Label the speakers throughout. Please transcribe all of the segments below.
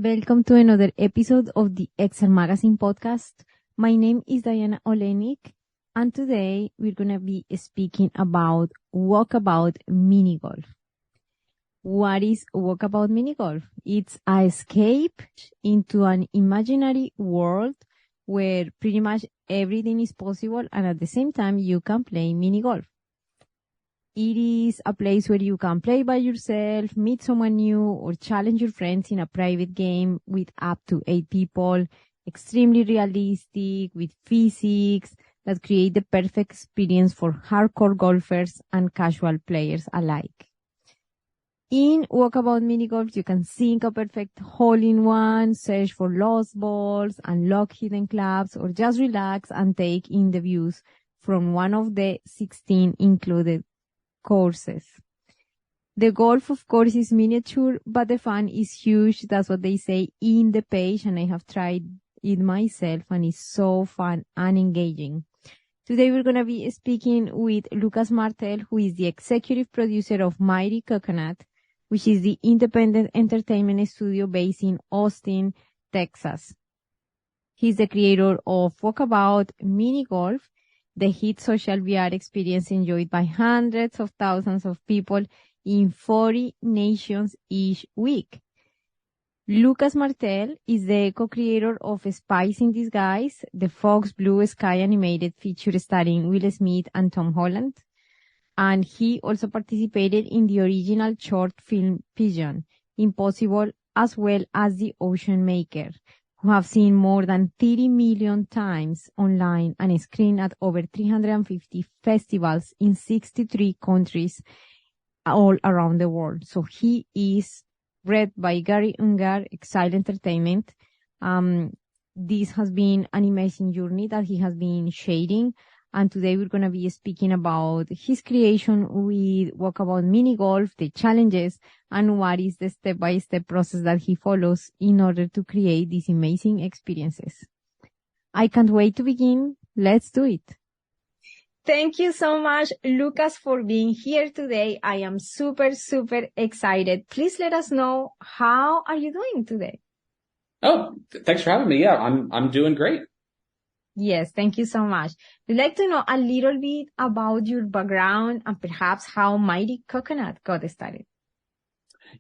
Speaker 1: Welcome to another episode of the Excel Magazine podcast. My name is Diana Olenik, and today we're going to be speaking about Walkabout Mini Golf. What is Walkabout Mini Golf? It's an escape into an imaginary world where pretty much everything is possible, and at the same time you can play mini golf. It is a place where you can play by yourself, meet someone new, or challenge your friends in a private game with up to 8 people, extremely realistic, with physics that create the perfect experience for hardcore golfers and casual players alike. In Walkabout Mini Golf, you can sink a perfect hole-in-one, search for lost balls, unlock hidden clubs, or just relax and take in the views from one of the 16 included courses. The golf, of course, is miniature, but the fun is huge. That's what they say in the page, and I have tried it myself, and it's so fun and engaging. Today we're going to be speaking with Lucas Martell, who is the executive producer of Mighty Coconut, which is the independent entertainment studio based in Austin, Texas. He's the creator of Walkabout Mini Golf, the hit social VR experience enjoyed by hundreds of thousands of people in 40 nations each week. Lucas Martell is the co-creator of SPIES in Disguise, the Fox Blue Sky animated feature starring Will Smith and Tom Holland. And he also participated in the original short film PIGEON, Impossible, as well as the OCEANMAKER, who have seen more than 30 million times online and screened at over 350 festivals in 63 countries all around the world. So he is read by Gary Ungar, Exile Entertainment. This has been an amazing journey that he has been sharing. And today we're going to be speaking about his creation with Walkabout Mini Golf, the challenges, and what is the step-by-step process that he follows in order to create these amazing experiences. I can't wait to begin. Let's do it. Thank you so much, Lucas, for being here today. I am super, super excited. Please let us know, how are you doing today?
Speaker 2: Oh, thanks for having me. Yeah, I'm doing great.
Speaker 1: Yes, thank you so much. We'd like to know a little bit about your background and perhaps how Mighty Coconut got started.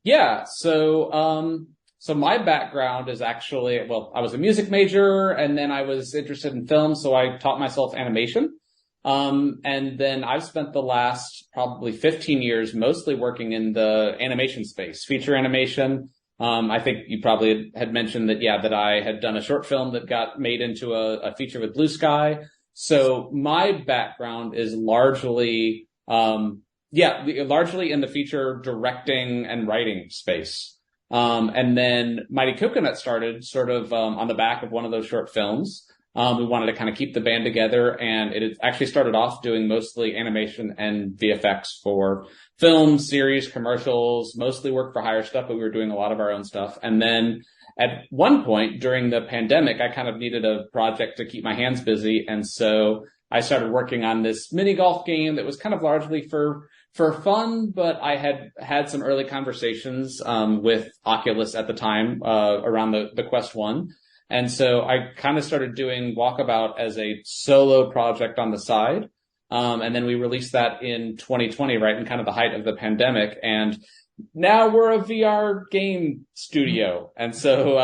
Speaker 2: Yeah, so my background is actually, I was a music major and then I was interested in film, so I taught myself animation. And then I've spent the last probably 15 years mostly working in the animation space, feature animation. I think you probably had mentioned that I had done a short film that got made into a feature with Blue Sky. So my background is largely in the feature directing and writing space. And then Mighty Coconut started sort of, on the back of one of those short films. We wanted to kind of keep the band together, and it actually started off doing mostly animation and VFX for films, series, commercials, mostly work for hire stuff, but we were doing a lot of our own stuff. And then at one point during the pandemic, I kind of needed a project to keep my hands busy. And so I started working on this mini golf game that was kind of largely for fun, but I had some early conversations, with Oculus at the time, around the Quest 1. And so I kind of started doing Walkabout as a solo project on the side. And then we released that in 2020, right in kind of the height of the pandemic. And now we're a VR game studio. And so,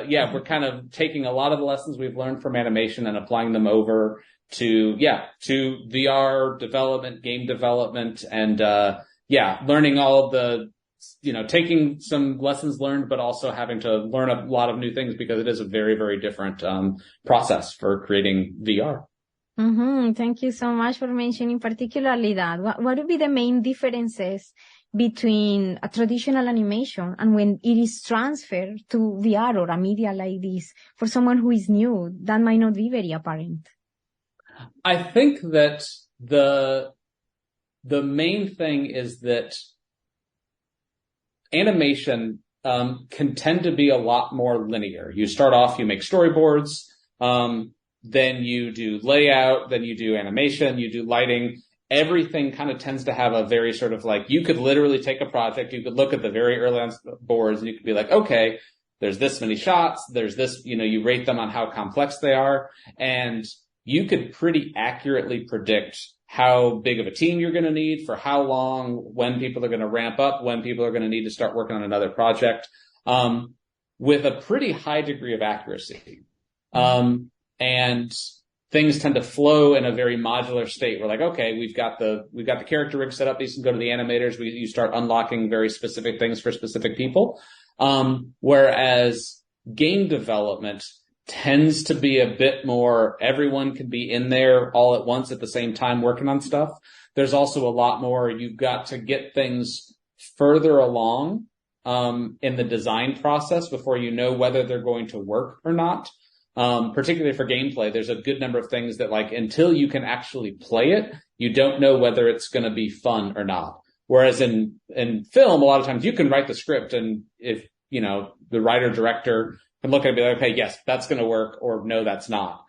Speaker 2: we're kind of taking a lot of the lessons we've learned from animation and applying them over to VR development, game development, and, learning all of the, taking some lessons learned, but also having to learn a lot of new things because it is a very, very different process for creating VR.
Speaker 1: Mm-hmm. Thank you so much for mentioning particularly that. What would be the main differences between a traditional animation and when it is transferred to VR or a media like this? For someone who is new, that might not be very apparent.
Speaker 2: I think that the main thing is that animation can tend to be a lot more linear. You start off, you make storyboards, then you do layout, then you do animation, you do lighting. Everything kind of tends to have a very sort of like, you could literally take a project, you could look at the very early on boards and you could be like, okay, there's this many shots, there's this, you rate them on how complex they are, and you could pretty accurately predict how big of a team you're going to need for how long, when people are going to ramp up, when people are going to need to start working on another project, with a pretty high degree of accuracy. And things tend to flow in a very modular state. We're like, okay, we've got the character rig set up. These can go to the animators. You start unlocking very specific things for specific people. Whereas game development tends to be a bit more, everyone can be in there all at once at the same time working on stuff. There's also a lot more, you've got to get things further along, in the design process before you know whether they're going to work or not. Particularly for gameplay, there's a good number of things that, like, until you can actually play it, you don't know whether it's going to be fun or not. Whereas in film, a lot of times you can write the script, and if, the writer director can look at it and be like, okay, yes, that's going to work, or no, that's not.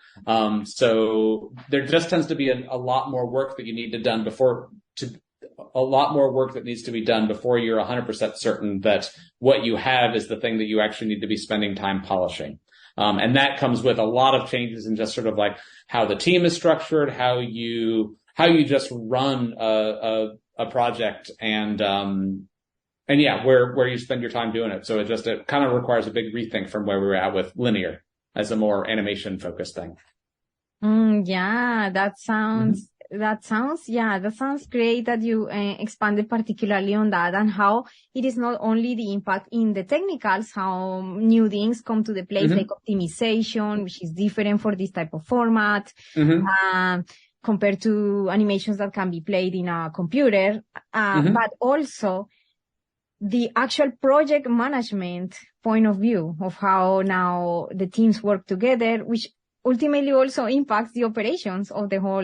Speaker 2: So there just tends to be a lot more work that you need a lot more work that needs to be done before you're 100% certain that what you have is the thing that you actually need to be spending time polishing. And that comes with a lot of changes in just sort of like how the team is structured, how you just run a project, and yeah, where you spend your time doing it. So it kind of requires a big rethink from where we were at with linear as a more animation focused thing.
Speaker 1: Yeah, that sounds great that you expanded particularly on that, and how it is not only the impact in the technicals, how new things come to the place, like optimization, which is different for this type of format, compared to animations that can be played in a computer, but also the actual project management point of view of how now the teams work together, which ultimately also impacts the operations of the whole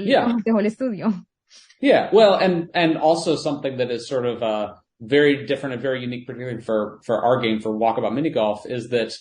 Speaker 1: studio. Yeah, well, and also something that is sort of very different and very unique, particularly for our game, for Walkabout Mini Golf, is that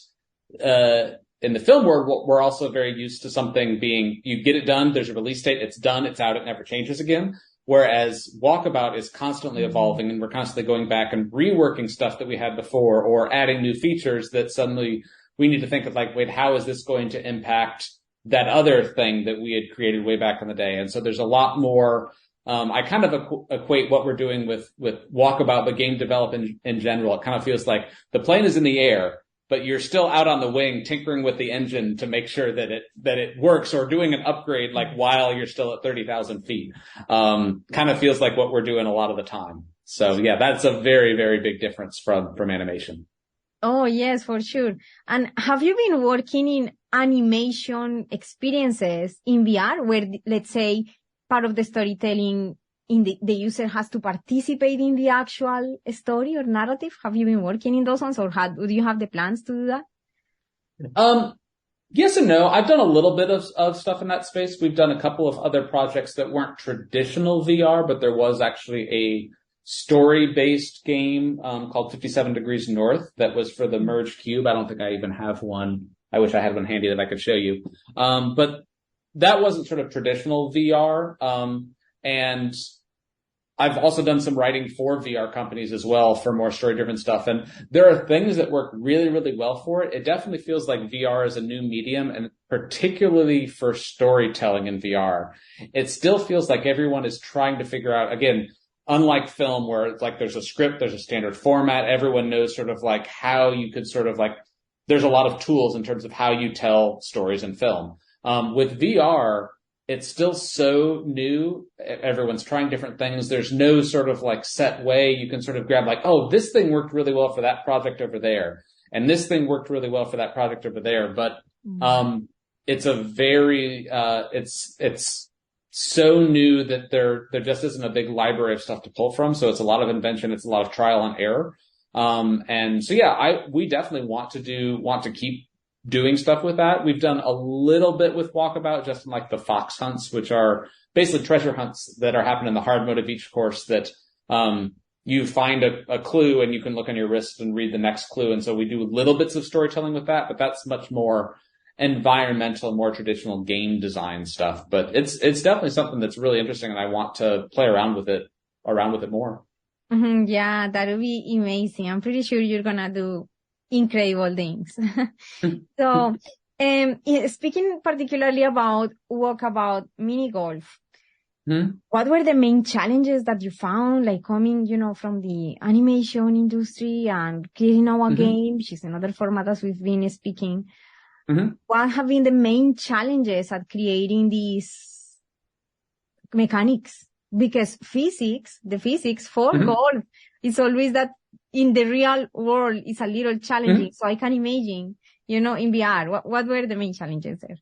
Speaker 1: in the film world, we're also very used to something being, you get it done, there's a release date, it's done, it's out, it never changes again. Whereas Walkabout is constantly evolving, and we're constantly going back and reworking stuff that we had before, or adding new features that suddenly we need to think of, like, wait, how is this going to impact that other thing that we had created way back in the day? And so there's a lot more, I kind of equate what we're doing with Walkabout, but game development in general. It kind of feels like the plane is in the air, but you're still out on the wing tinkering with the engine to make sure that it works, or doing an upgrade, like, while you're still at 30,000 feet. Kind of feels like what we're doing a lot of the time. So yeah, that's a very, very big difference from animation. Oh, yes, for sure. And have you been working in animation experiences in VR where, let's say, part of the storytelling the user has to participate in the actual story or narrative? Have you been working in those ones, or do you have the plans to do that?
Speaker 2: Yes and no. I've done a little bit of stuff in that space. We've done a couple of other projects that weren't traditional VR, but there was actually a story-based game called 57 Degrees North that was for the Merge Cube. I don't think I even have one. I wish I had one handy that I could show you. But that wasn't sort of traditional VR. And I've also done some writing for VR companies as well for more story-driven stuff. And there are things that work really, really well for it. It definitely feels like VR is a new medium, and particularly for storytelling in VR. It still feels like everyone is trying to figure out, again, unlike film where it's like there's a script, there's a standard format, everyone knows sort of like how you could sort of like, there's a lot of tools in terms of how you tell stories in film. With VR, it's still so new. Everyone's trying different things. There's no sort of like set way you can sort of grab, like, oh, this thing worked really well for that project over there, and this thing worked really well for that project over there. But it's a very it's so new that there just isn't a big library of stuff to pull from. So it's a lot of invention. It's a lot of trial and error. And so yeah, we definitely want to keep doing stuff with that. We've done a little bit with Walkabout, just in like the fox hunts, which are basically treasure hunts that are happening in the hard mode of each course, that you find a clue and you can look on your wrist and read the next clue. And so we do little bits of storytelling with that, but that's much more environmental, more traditional game design stuff. But it's definitely something that's really interesting, and I want to play around with it more.
Speaker 1: Yeah, that would be amazing. I'm pretty sure you're gonna do incredible things. So, speaking particularly about Walkabout Mini Golf, what were the main challenges that you found, like coming, from the animation industry and creating our game, which is another format as we've been speaking? What have been the main challenges at creating these mechanics? Because the physics for golf is always that in the real world is a little challenging. So I can imagine, in VR, what were the main challenges there?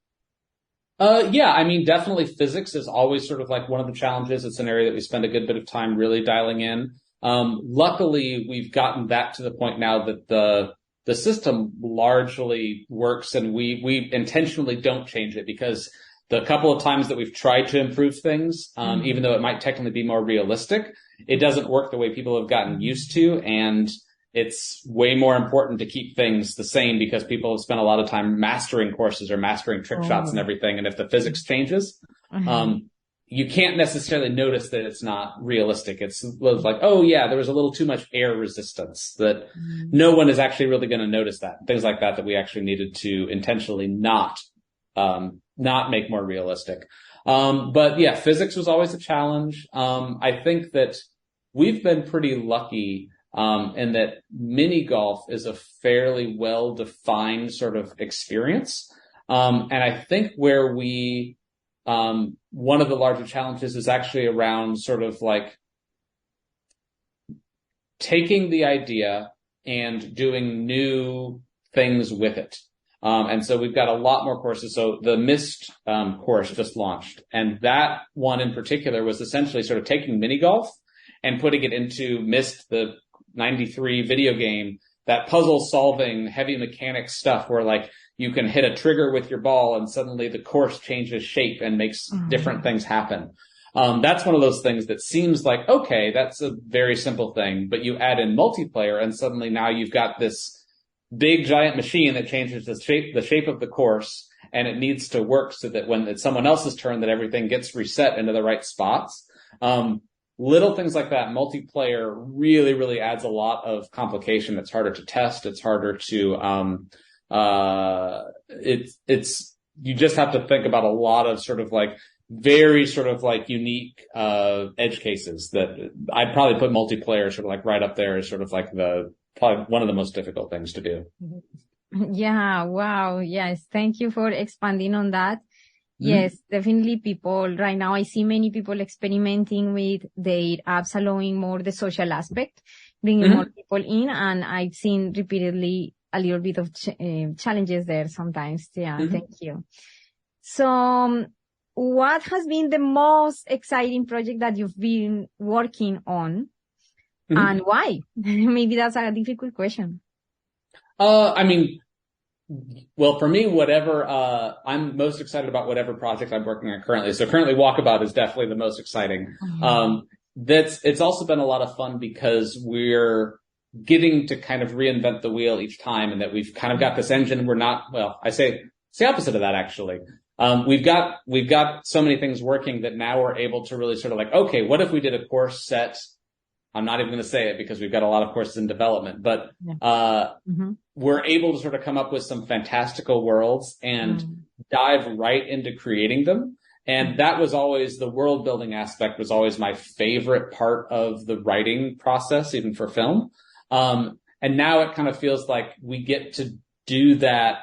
Speaker 2: Yeah, I mean, definitely physics is always sort of like one of the challenges. It's an area that we spend a good bit of time really dialing in. Luckily, we've gotten that to the point now that the system largely works, and we intentionally don't change it, because the couple of times that we've tried to improve things, even though it might technically be more realistic, it doesn't work the way people have gotten used to. And it's way more important to keep things the same, because people have spent a lot of time mastering courses or mastering trick shots and everything. And if the physics changes, you can't necessarily notice that it's not realistic. It's like, oh yeah, there was a little too much air resistance, that no one is actually really going to notice that. Things like that we actually needed to intentionally not make more realistic. But yeah, physics was always a challenge. I think that we've been pretty lucky in that mini golf is a fairly well-defined sort of experience. And I think where one of the larger challenges is actually around sort of like taking the idea and doing new things with it. And so we've got a lot more courses. So the Myst course just launched, and that one in particular was essentially sort of taking mini golf and putting it into Myst, the 93 video game, that puzzle solving heavy mechanics stuff where like you can hit a trigger with your ball and suddenly the course changes shape and makes different things happen. That's one of those things that seems like, okay, that's a very simple thing, but you add in multiplayer and suddenly now you've got this big giant machine that changes the shape of the course, and it needs to work so that when it's someone else's turn that everything gets reset into the right spots. Little things like that, multiplayer really, really adds a lot of complication. It's harder to test. It's harder to, you just have to think about a lot of sort of like very sort of like unique, edge cases that I'd probably put multiplayer sort of like right up there as sort of like probably one of the most difficult things to do.
Speaker 1: Yeah. Wow. Yes. Thank you for expanding on that. Yes, definitely people right now, I see many people experimenting with their apps, allowing more the social aspect, bringing more people in. And I've seen repeatedly a little bit of challenges there sometimes. Yeah. Thank you. So what has been the most exciting project that you've been working on and why? Maybe that's a difficult question.
Speaker 2: I mean, well, for me, I'm most excited about whatever project I'm working on currently. So currently Walkabout is definitely the most exciting. It's also been a lot of fun because we're getting to kind of reinvent the wheel each time, and that we've kind of got this engine. I say it's the opposite of that, actually. We've got so many things working that now we're able to really sort of like, okay, what if we did a course set? I'm not even going to say it because we've got a lot of courses in development, but we're able to sort of come up with some fantastical worlds and dive right into creating them. And that was always, the world building aspect was always my favorite part of the writing process, even for film. And now it kind of feels like we get to do that,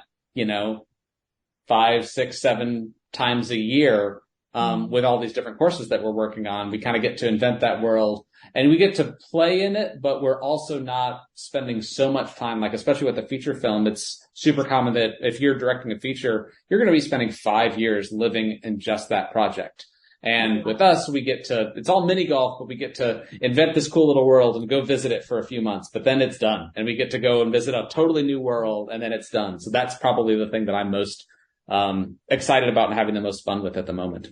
Speaker 2: 5, 6, 7 times a year. With all these different courses that we're working on, we kind of get to invent that world and we get to play in it, but we're also not spending so much time, like especially with a feature film, it's super common that if you're directing a feature, you're going to be spending 5 years living in just that project. And with us, it's all mini golf, but we get to invent this cool little world and go visit it for a few months, but then it's done. And we get to go and visit a totally new world and then it's done. So that's probably the thing that I'm most excited about and having the most fun with at the moment.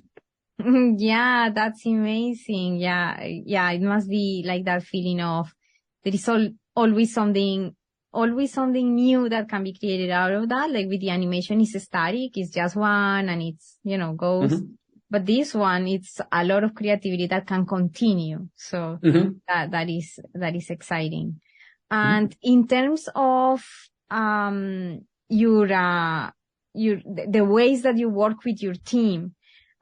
Speaker 1: Yeah, that's amazing. Yeah, it must be like that feeling of there is always something new that can be created out of that. Like with the animation, it's static, it's just one and it's, goes. But this one, it's a lot of creativity that can continue. So that is exciting. And in terms of the ways that you work with your team.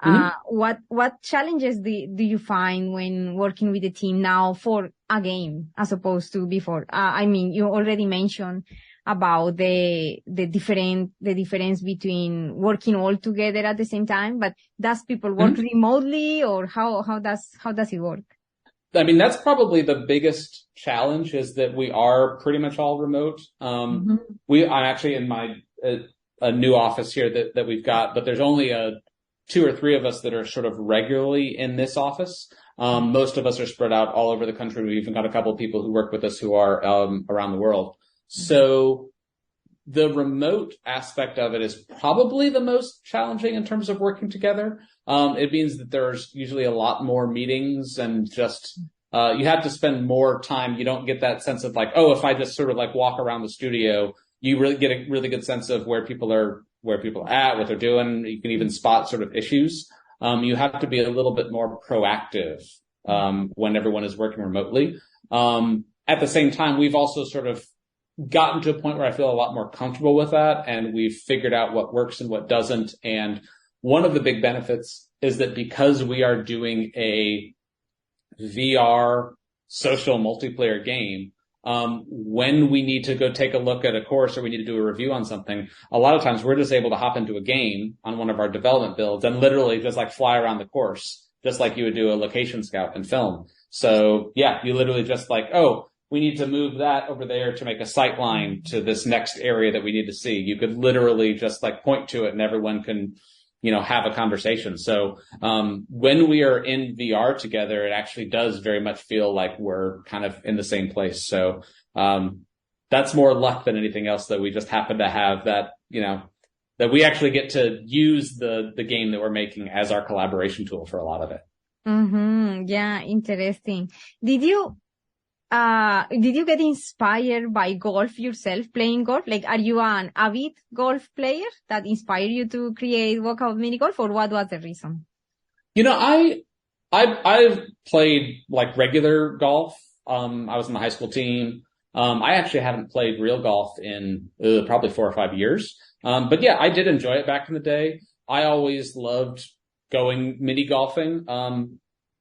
Speaker 1: What challenges do you find when working with the team now for a game as opposed to before? I mean, you already mentioned about the difference between working all together at the same time, but does people work remotely, or how does it work?
Speaker 2: I mean, that's probably the biggest challenge, is that we are pretty much all remote. I'm actually in a new office here that we've got, but there's only 2 or 3 of us that are sort of regularly in this office. Most of us are spread out all over the country. We've even got a couple of people who work with us who are around the world. So the remote aspect of it is probably the most challenging in terms of working together. It means that there's usually a lot more meetings, and just you have to spend more time. You don't get that sense of like, oh, if I just sort of like walk around the studio, you really get a really good sense of where people are at, what they're doing. You can even spot sort of issues. You have to be a little bit more proactive when everyone is working remotely. At the same time, we've also sort of gotten to a point where I feel a lot more comfortable with that, and we've figured out what works and what doesn't. And one of the big benefits is that because we are doing a VR social multiplayer game, when we need to go take a look at a course or we need to do a review on something, a lot of times we're just able to hop into a game on one of our development builds and literally just like fly around the course, just like you would do a location scout in film. So yeah, you literally just like, oh, we need to move that over there to make a sight line to this next area that we need to see. You could literally just like point to it and everyone can, have a conversation. So, when we are in VR together, it actually does very much feel like we're kind of in the same place. So, that's more luck than anything else, that we just happen to have that, that we actually get to use the game that we're making as our collaboration tool for a lot of it.
Speaker 1: Yeah. Interesting. Did you get inspired by golf yourself, playing golf? Like, are you an avid golf player that inspired you to create Walkabout Mini Golf, or what was the reason?
Speaker 2: I've played like regular golf. I was in the high school team. I actually haven't played real golf in probably 4 or 5 years. But yeah, I did enjoy it back in the day. I always loved going mini golfing.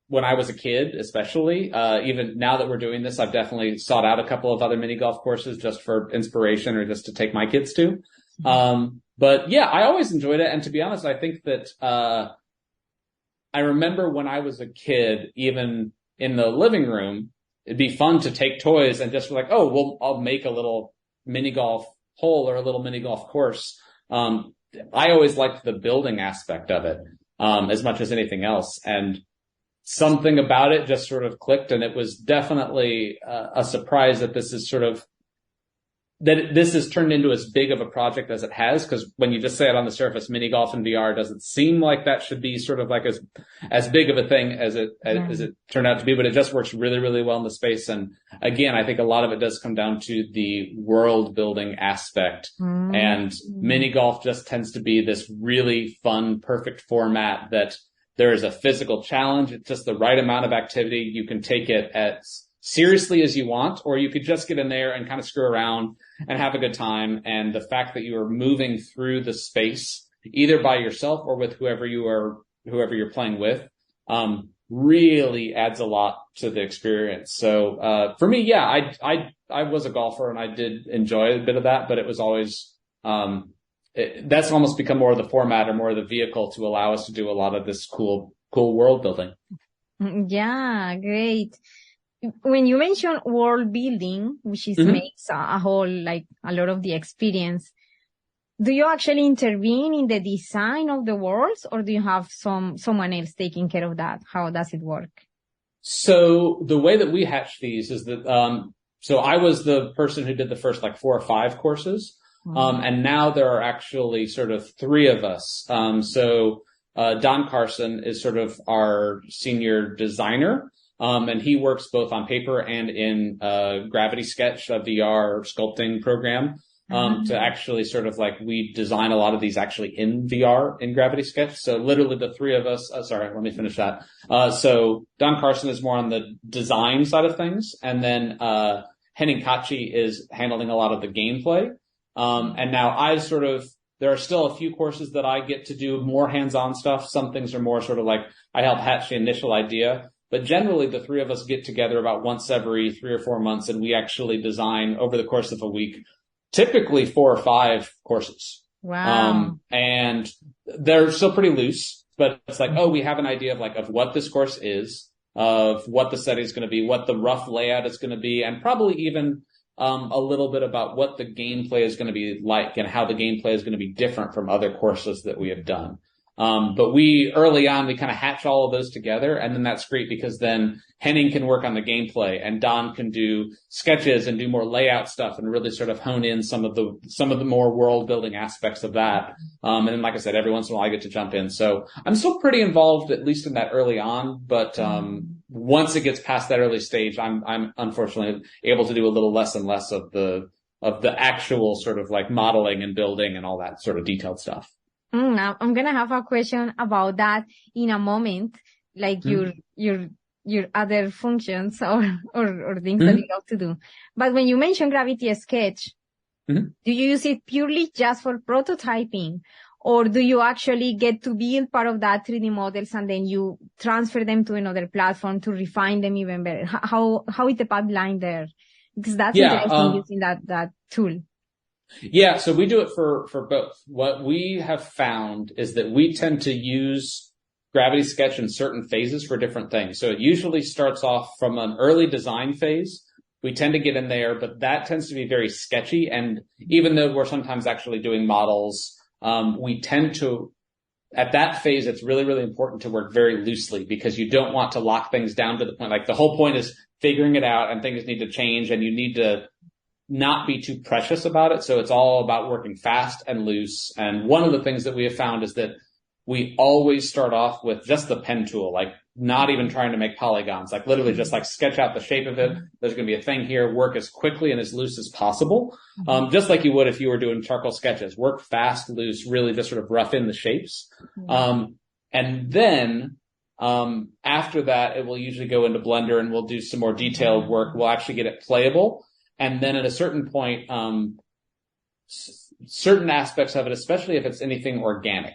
Speaker 2: When I was a kid, especially, even now that we're doing this, I've definitely sought out a couple of other mini golf courses just for inspiration or just to take my kids to. But yeah, I always enjoyed it. And to be honest, I think that, I remember when I was a kid, even in the living room, it'd be fun to take toys and just like, oh, well, I'll make a little mini golf hole or a little mini golf course. I always liked the building aspect of it, as much as anything else. And something about it just sort of clicked, and it was definitely a surprise that this is turned into as big of a project as it has. Because when you just say it on the surface, mini golf in VR doesn't seem like that should be sort of like as big of a thing as it turned out to be. But it just works really, really well in the space. And again, I think a lot of it does come down to the world building aspect. And mini golf just tends to be this really fun, perfect format that there is a physical challenge. It's just the right amount of activity. You can take it as seriously as you want, or you could just get in there and kind of screw around and have a good time. And the fact that you are moving through the space, either by yourself or with whoever you're playing with, really adds a lot to the experience. So, for me, yeah, I was a golfer and I did enjoy a bit of that, but it was always, that's almost become more of the format or more of the vehicle to allow us to do a lot of this cool world building.
Speaker 1: Yeah, great. When you mention world building, which is makes a whole, like a lot of the experience, do you actually intervene in the design of the worlds, or do you have someone else taking care of that? How does it work?
Speaker 2: So the way that we hatch these is that, so I was the person who did the first like 4 or 5 courses. And now there are actually sort of 3 of us. So Don Carson is sort of our senior designer. And he works both on paper and in Gravity Sketch, a VR sculpting program, to actually sort of like, we design a lot of these actually in VR in Gravity Sketch. So literally the 3 of us, sorry, let me finish that. So Don Carson is more on the design side of things. And then Henning Kachi is handling a lot of the gameplay. And now there are still a few courses that I get to do more hands-on stuff. Some things are more sort of like I help hatch the initial idea, but generally the three of us get together about once every 3 or 4 months, and we actually design over the course of a week, typically 4 or 5 courses.
Speaker 1: Wow.
Speaker 2: And they're still pretty loose, but it's like, we have an idea of what this course is, of what the setting is going to be, what the rough layout is going to be, and probably even a little bit about what the gameplay is going to be like and how the gameplay is going to be different from other courses that we have done. But early on, we kind of hatch all of those together, and then that's great because then Henning can work on the gameplay and Don can do sketches and do more layout stuff and really sort of hone in some of the more world building aspects of that. And then, like I said, every once in a while I get to jump in. So I'm still pretty involved, at least in that early on, but, once it gets past that early stage, I'm unfortunately able to do a little less and less of the actual sort of like modeling and building and all that sort of detailed stuff.
Speaker 1: I'm gonna have a question about that in a moment, like your other functions or things that you have to do. But when you mention Gravity Sketch, do you use it purely just for prototyping, or do you actually get to build part of that 3D models and then you transfer them to another platform to refine them even better? How is the pipeline there? Because that's interesting using that tool.
Speaker 2: Yeah, so we do it for both. What we have found is that we tend to use Gravity Sketch in certain phases for different things. So it usually starts off from an early design phase. We tend to get in there, but that tends to be very sketchy. And even though we're sometimes actually doing models, we tend to, at that phase, it's really, really important to work very loosely because you don't want to lock things down to the point. Like the whole point is figuring it out and things need to change and you need to not be too precious about it. So it's all about working fast and loose. And one of the things that we have found is that we always start off with just the pen tool, like not even trying to make polygons, like literally just like sketch out the shape of it. There's going to be a thing here, work as quickly and as loose as possible. Just like you would if you were doing charcoal sketches, work fast, loose, really just sort of rough in the shapes. And then, after that, it will usually go into Blender and we'll do some more detailed work. We'll actually get it playable. And then at a certain point, certain aspects of it, especially if it's anything organic.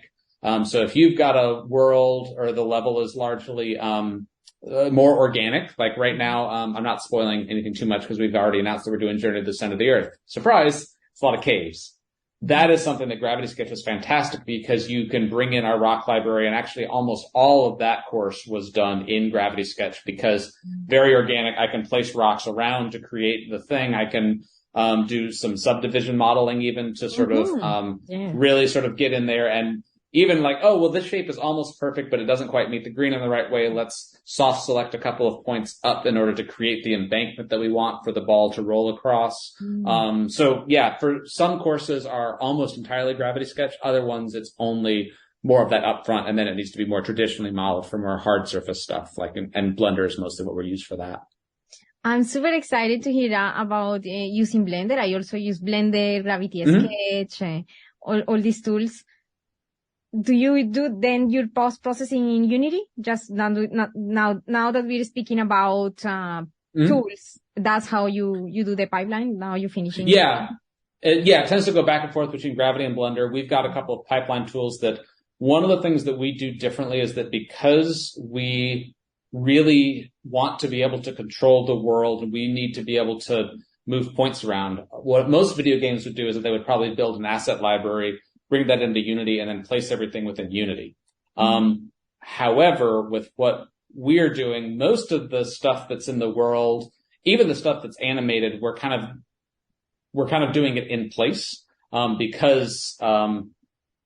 Speaker 2: So if you've got a world or the level is largely more organic, like right now, I'm not spoiling anything too much because we've already announced that we're doing Journey to the Center of the Earth. Surprise, it's a lot of caves. That is something that Gravity Sketch is fantastic because you can bring in our rock library, and actually almost all of that course was done in Gravity Sketch because very organic. I can place rocks around to create the thing. I can do some subdivision modeling even to sort of really sort of get in there and even like, oh, well, this shape is almost perfect, but it doesn't quite meet the green in the right way. Let's soft select a couple of points up in order to create the embankment that we want for the ball to roll across. So yeah, for some courses are almost entirely Gravity Sketch. Other ones, it's only more of that upfront, and then it needs to be more traditionally modeled for more hard surface stuff, like, and Blender is mostly what we're used for that.
Speaker 1: I'm super excited to hear about using Blender. I also use Blender, Gravity Sketch, all these tools. Do you do then your post-processing in Unity? Just now that we're speaking about tools, that's how you do the pipeline? Now you're finishing?
Speaker 2: Yeah. It tends to go back and forth between Gravity and Blender. We've got a couple of pipeline tools that one of the things that we do differently is that because we really want to be able to control the world and we need to be able to move points around, what most video games would do is that they would probably build an asset library, bring that into Unity, and then place everything within Unity. However, with what we're doing, most of the stuff that's in the world, even the stuff that's animated, we're kind of doing it in place, because,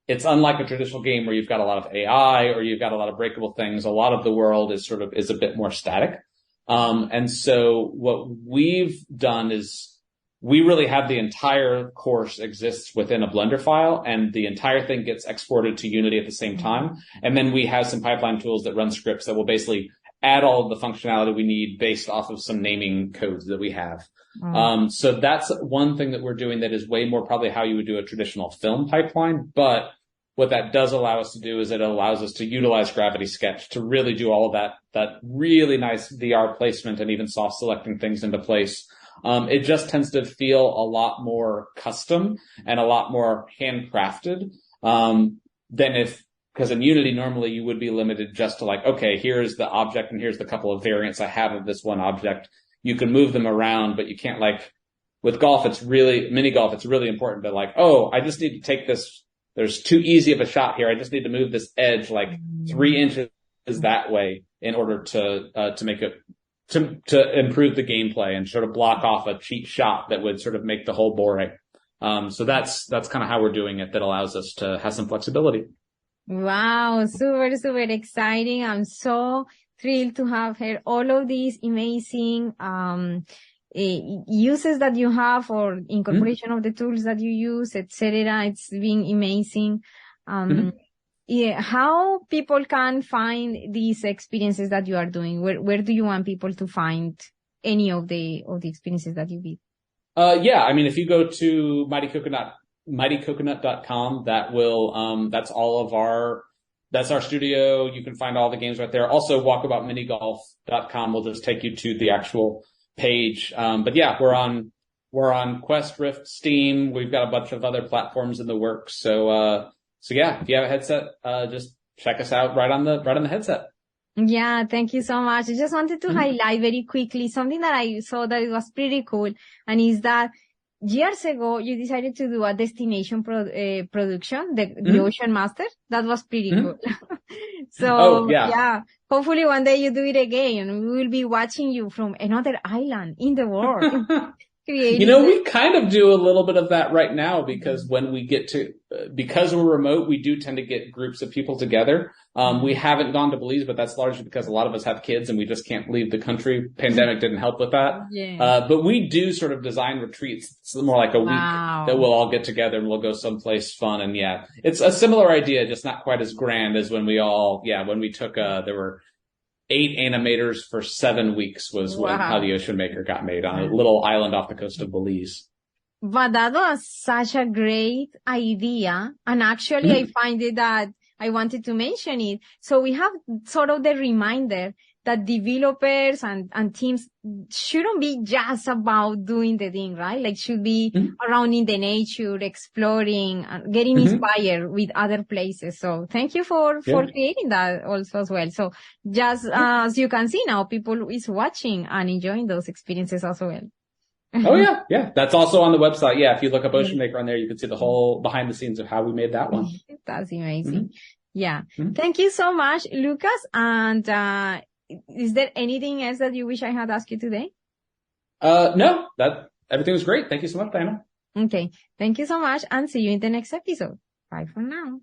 Speaker 2: it's unlike a traditional game where you've got a lot of AI or you've got a lot of breakable things. A lot of the world is a bit more static. And so what we've done is we really have the entire course exists within a Blender file, and the entire thing gets exported to Unity at the same time. And then we have some pipeline tools that run scripts that will basically add all of the functionality we need based off of some naming codes that we have. So that's one thing that we're doing that is way more probably how you would do a traditional film pipeline. But what that does allow us to do is it allows us to utilize Gravity Sketch to really do all of that really nice VR placement and even soft selecting things into place. It just tends to feel a lot more custom and a lot more handcrafted, because in Unity, normally you would be limited just to like, okay, here's the object and here's the couple of variants I have of this one object. You can move them around, but you can't like, with golf, mini golf, it's really important to like, oh, I just need to take this. There's too easy of a shot here. I just need to move this edge like 3 inches that way in order to make it, to improve the gameplay and sort of block off a cheap shot that would sort of make the hole boring. So that's kind of how we're doing it. That allows us to have some flexibility.
Speaker 1: Wow. Super, super exciting. I'm so thrilled to have heard all of these amazing, uses that you have or incorporation of the tools that you use, etc. It's been amazing. Yeah, how people can find these experiences that you are doing? Where do you want people to find any of the experiences that you did?
Speaker 2: Yeah, I mean, if you go to mightycoconut.com, that's our studio. You can find all the games right there. Also, walkaboutminigolf.com will just take you to the actual page. But yeah, we're on Quest, Rift, Steam. We've got a bunch of other platforms in the works. So yeah, if you have a headset, just check us out right on the headset.
Speaker 1: Yeah, thank you so much. I just wanted to highlight very quickly something that I saw that it was pretty cool, and is that years ago you decided to do a destination production, the Ocean Master. That was pretty cool. So yeah, hopefully one day you do it again, and we will be watching you from another island in the world.
Speaker 2: We kind of do a little bit of that right now, because when we because we're remote, we do tend to get groups of people together. We haven't gone to Belize, but that's largely because a lot of us have kids and we just can't leave the country. Pandemic didn't help with that. Yeah. But we do sort of design retreats. It's more like a week that we'll all get together and we'll go someplace fun. And yeah, it's a similar idea, just not quite as grand as when we took, there were 8 animators for 7 weeks was how the OCEANMAKER got made on a little island off the coast of Belize.
Speaker 1: But that was such a great idea. And actually, I find it that I wanted to mention it. So we have sort of the reminder that developers and teams shouldn't be just about doing the thing, right? Like should be around in the nature, exploring, and getting inspired with other places. So thank you for creating that also as well. So just as you can see now, people is watching and enjoying those experiences as well.
Speaker 2: Oh yeah. Yeah. That's also on the website. Yeah. If you look up OCEANMAKER on there, you can see the whole behind the scenes of how we made that one.
Speaker 1: That's amazing. Yeah. Thank you so much, Lucas. And, is there anything else that you wish I had asked you today?
Speaker 2: No, everything was great. Thank you so much, Diana.
Speaker 1: Okay. Thank you so much, and see you in the next episode. Bye for now.